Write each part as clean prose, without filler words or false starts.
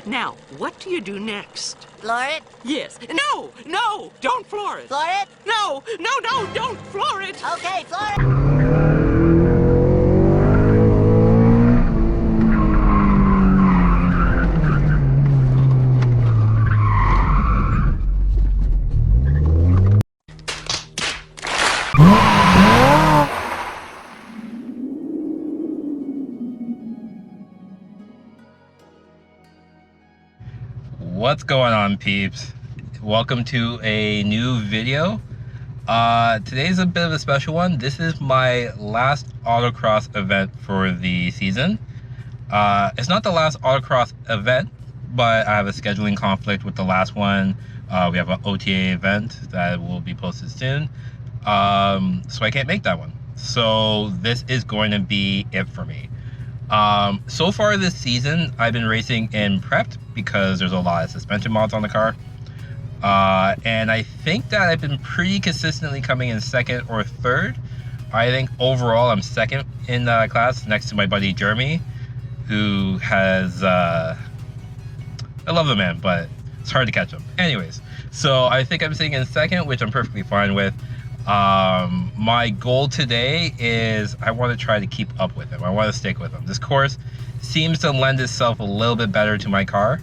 Now, what do you do next? Floor it? Yes. No! No! Don't floor it! Floor it? No! No, no! Don't floor it! Okay, floor it. What's going on, peeps? Welcome to a new video. Today's a bit of a special one. This is my last autocross event for the season. It's not the last autocross event, but I have a scheduling conflict with the last one. We have an OTA event that will be posted soon, so I can't make that one. So this is going to be it for me. So far this season, I've been racing in prepped because there's a lot of suspension mods on the car. And I think that I've been pretty consistently coming in second or third. I think overall I'm second in class next to my buddy Jeremy, who has, I love the man, but it's hard to catch him. Anyways, so I think I'm sitting in second, which I'm perfectly fine with. My goal today is I want to try to keep up with him. I want to stick with him. This course seems to lend itself a little bit better to my car.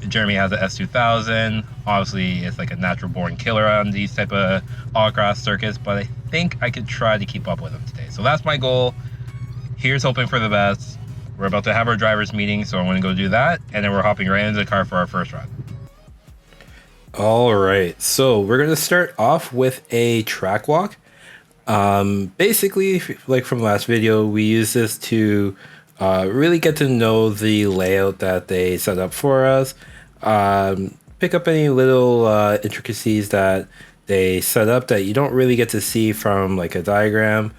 Jeremy has an S2000. Obviously, it's like a natural born killer on these type of autocross circuits, but I think I could try to keep up with him today. So that's my goal. Here's hoping for the best. We're about to have our driver's meeting, so I'm going to go do that, and then we're hopping right into the car for our first run. All right, so we're going to start off with a track walk. Basically, like from last video, we use this to really get to know the layout that they set up for us. Pick up any little intricacies that they set up that you don't really get to see from like a diagram.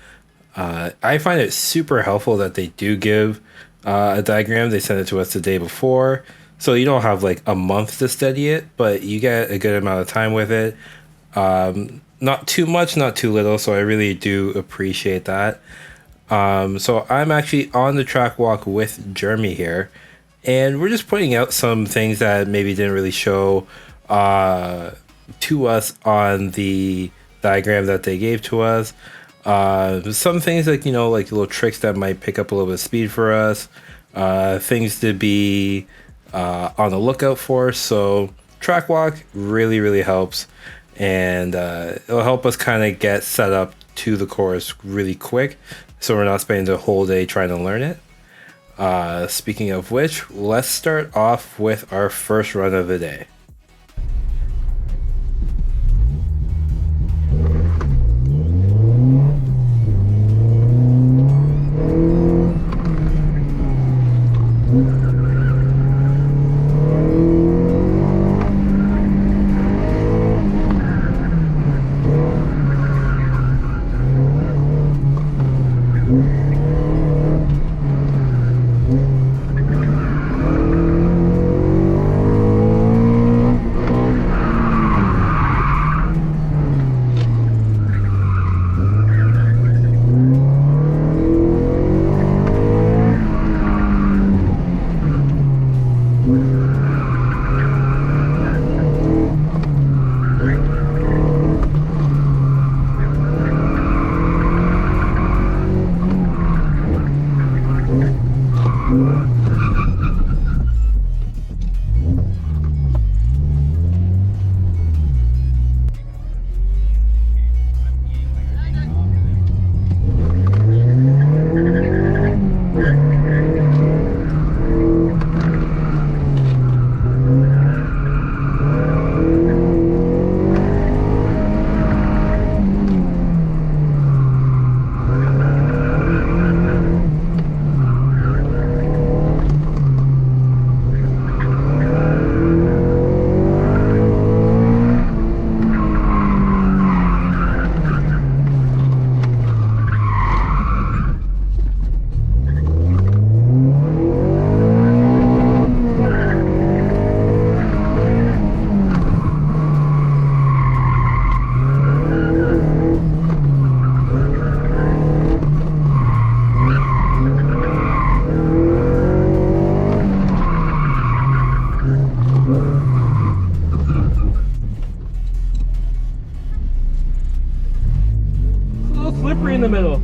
I find it super helpful that they do give a diagram. They sent it to us the day before, so you don't have like a month to study it, but you get a good amount of time with it. Not too much, not too little, so I really do appreciate that. So I'm actually on the track walk with Jeremy here, and we're just pointing out some things that maybe didn't really show to us on the diagram that they gave to us. Some things like, you know, like little tricks that might pick up a little bit of speed for us, things to be on the lookout for. So track walk really helps, and it'll help us kind of get set up to the course really quick, so we're not spending the whole day trying to learn it. Speaking of which, let's start off with our first run of the day. in the middle.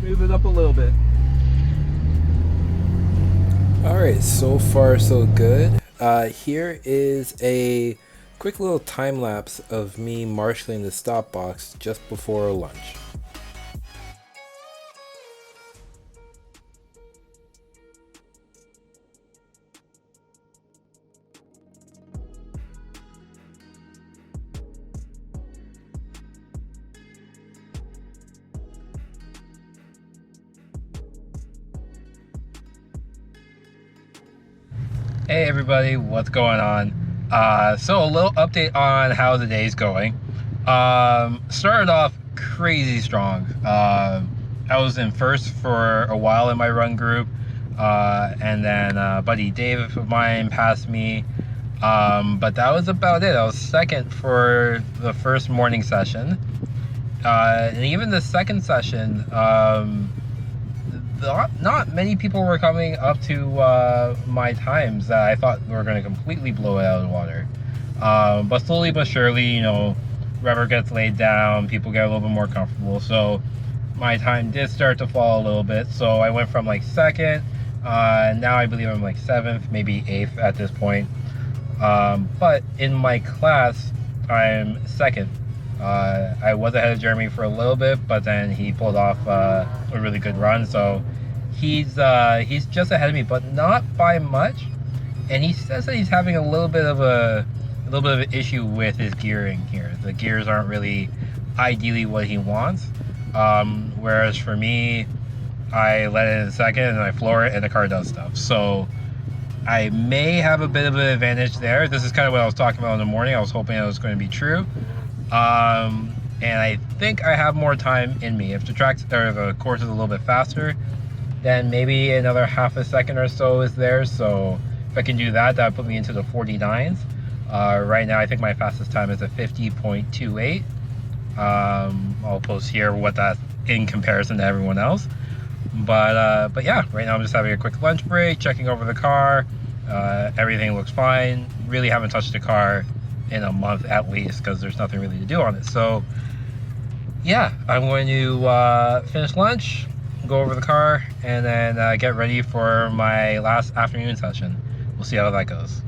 Move it up a little bit. Alright, so far so good. Here is a quick little time lapse of me marshalling the stop box just before lunch. Hey everybody, what's going on? So a little update on how the day's going. Started off crazy strong. I was in first for a while in my run group, and then buddy Dave of mine passed me, but that was about it. I was second for the first morning session, and even the second session, not many people were coming up to my times that I thought were going to completely blow it out of the water. But slowly but surely, you know, rubber gets laid down, people get a little bit more comfortable. So my time did start to fall a little bit. So I went from like second, now I believe I'm like seventh, maybe eighth at this point. But in my class, I'm second. I was ahead of Jeremy for a little bit, but then he pulled off a really good run. So he's just ahead of me, but not by much. And he says that he's having a little bit of an issue with his gearing here. The gears aren't really ideally what he wants. Whereas for me, I let it in second and I floor it and the car does stuff. So I may have a bit of an advantage there. This is kind of what I was talking about in the morning. I was hoping it was going to be true. And I think I have more time in me. If the the course is a little bit faster, then maybe another half a second or so is there. So if I can do that, that would put me into the 49s. Right now, I think my fastest time is a 50.28. I'll post here what that's in comparison to everyone else. But yeah, right now I'm just having a quick lunch break, checking over the car. Everything looks fine. Really haven't touched the car in a month at least because there's nothing really to do on it. So yeah, I'm going to finish lunch, go over the car, and then get ready for my last afternoon session. We'll see how that goes.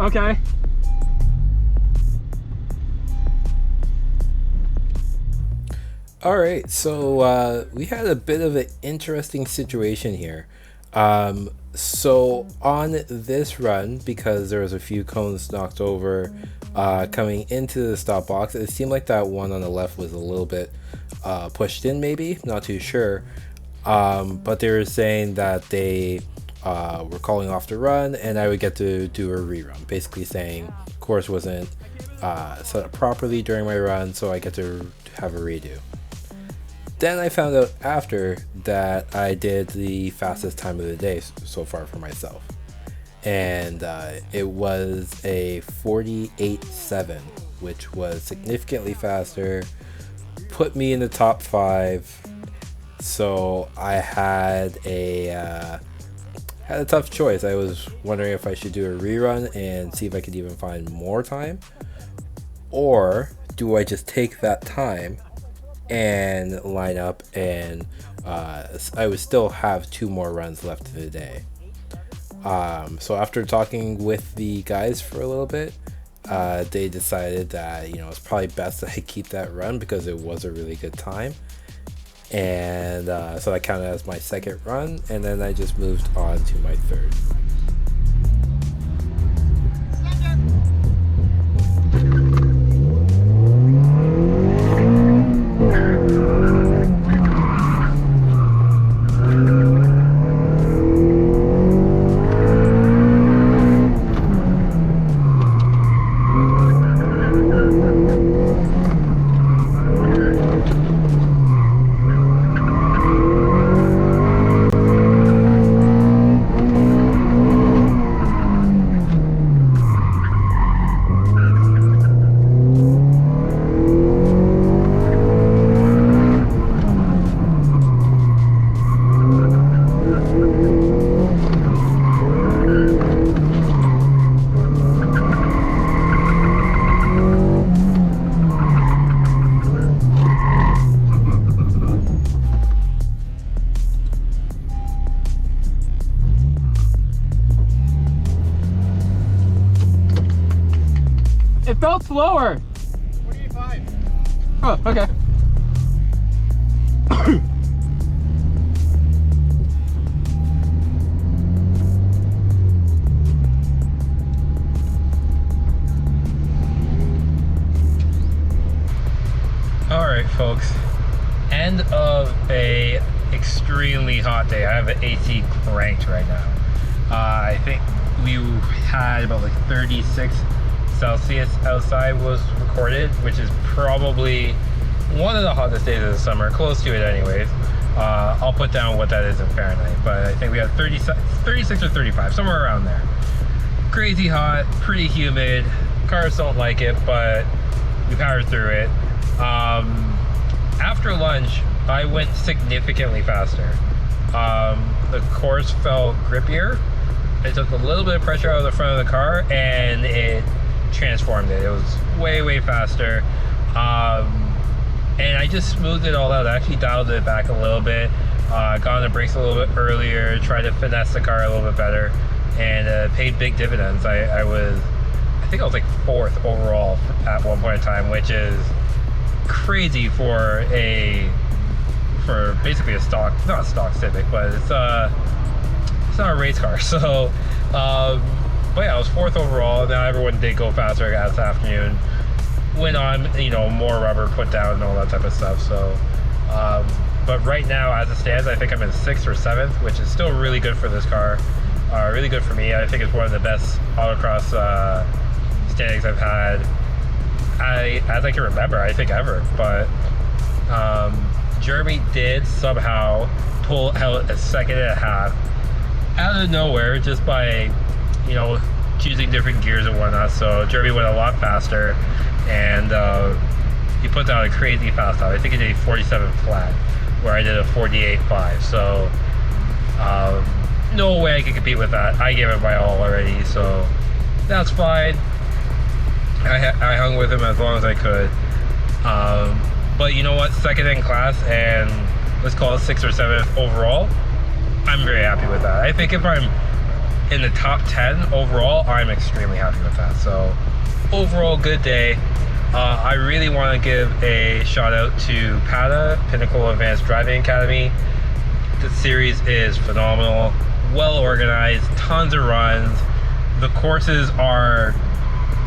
Okay. All right, so we had a bit of an interesting situation here. So on this run, because there was a few cones knocked over coming into the stop box, it seemed like that one on the left was a little bit pushed in, maybe, not too sure. But they were saying that they were calling off the run and I would get to do a rerun, basically saying course wasn't set up properly during my run, so I get to have a redo. Then I found out after that I did the fastest time of the day so far for myself. And it was a 48.7, which was significantly faster, put me in the top 5. So I had a tough choice. I was wondering if I should do a rerun and see if I could even find more time, or do I just take that time and line up and I would still have 2 more runs left of the day. So after talking with the guys for a little bit, they decided that, you know, it's probably best that I keep that run because it was a really good time. And so I counted as my second run, and then I just moved on to my third. It felt slower. 45. Oh, okay. All right, folks. End of a extremely hot day. I have an AC cranked right now. I think we had about like 36 Celsius outside was recorded, which is probably one of the hottest days of the summer, close to it anyways. I'll put down what that is in Fahrenheit, but I think we had 36 or 35, somewhere around there. Crazy hot, pretty humid. Cars don't like it, but we powered through it. After lunch, I went significantly faster. The course felt grippier. It took a little bit of pressure out of the front of the car, and it transformed it. It was way faster, and I just smoothed it all out. I actually dialed it back a little bit, got on the brakes a little bit earlier, tried to finesse the car a little bit better, and paid big dividends. I think I was like 4th overall at one point in time, which is crazy for basically a stock, not a stock Civic, but it's not a race car. So but yeah, I was 4th overall. Now everyone did go faster as the afternoon went on, you know, more rubber put down and all that type of stuff. So but right now as it stands, I think I'm in 6th or 7th, which is still really good for this car, really good for me. I think it's one of the best autocross standings I've had as I can remember, I think ever. But Jeremy did somehow pull out a 2.5 seconds out of nowhere just by, you know, choosing different gears and whatnot. So Jeremy went a lot faster, and he put down a crazy fast out. I think he did a 47 flat, where I did a 48.5. So no way I could compete with that. I gave it my all already, so that's fine. I hung with him as long as I could. But you know what? 2nd in class, and let's call it 6th or 7th overall. I'm very happy with that. I think if I'm in the top 10 overall, I'm extremely happy with that. So overall, good day. I really want to give a shout out to PADA, Pinnacle Advanced Driving Academy. The series is phenomenal, well organized, tons of runs. The courses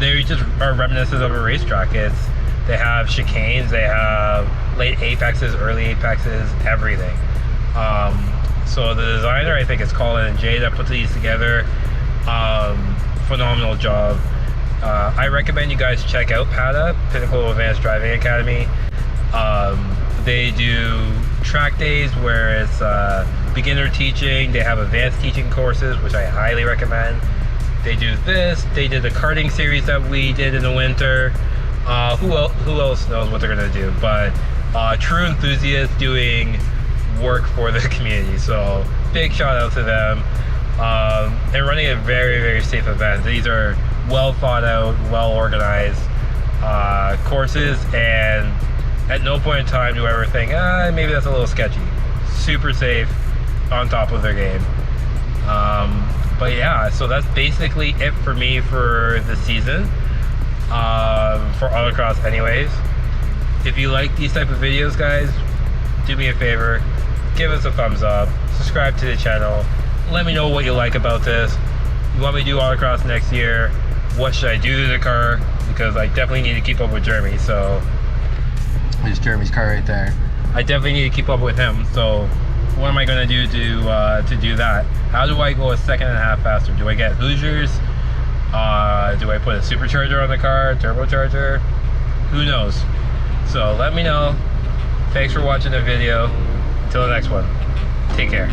they just are reminiscent of a racetrack. They have chicanes, they have late apexes, early apexes, everything. So the designer, I think it's Colin and Jay that put these together. Phenomenal job. I recommend you guys check out PADA, Pinnacle Advanced Driving Academy. They do track days where it's beginner teaching. They have advanced teaching courses, which I highly recommend. They do this. They did the karting series that we did in the winter. Who else knows what they're gonna do? But true enthusiasts doing work for the community. So big shout out to them. And running a very, very safe event. These are well thought out, well organized courses, and at no point in time do I ever think, maybe that's a little sketchy. Super safe, on top of their game. But yeah, so that's basically it for me for the season, for Autocross anyways. If you like these type of videos, guys, do me a favor, give us a thumbs up, subscribe to the channel, let me know what you like about this. You want me to do Autocross next year? What should I do to the car? Because I definitely need to keep up with Jeremy. So there's Jeremy's car right there. I definitely need to keep up with him. So what am I gonna do to do that? How do I go a second and a half faster? Do I get Hoosiers? Do I put a supercharger on the car, turbocharger? Who knows? So let me know. Thanks for watching the video. Until the next one, take care.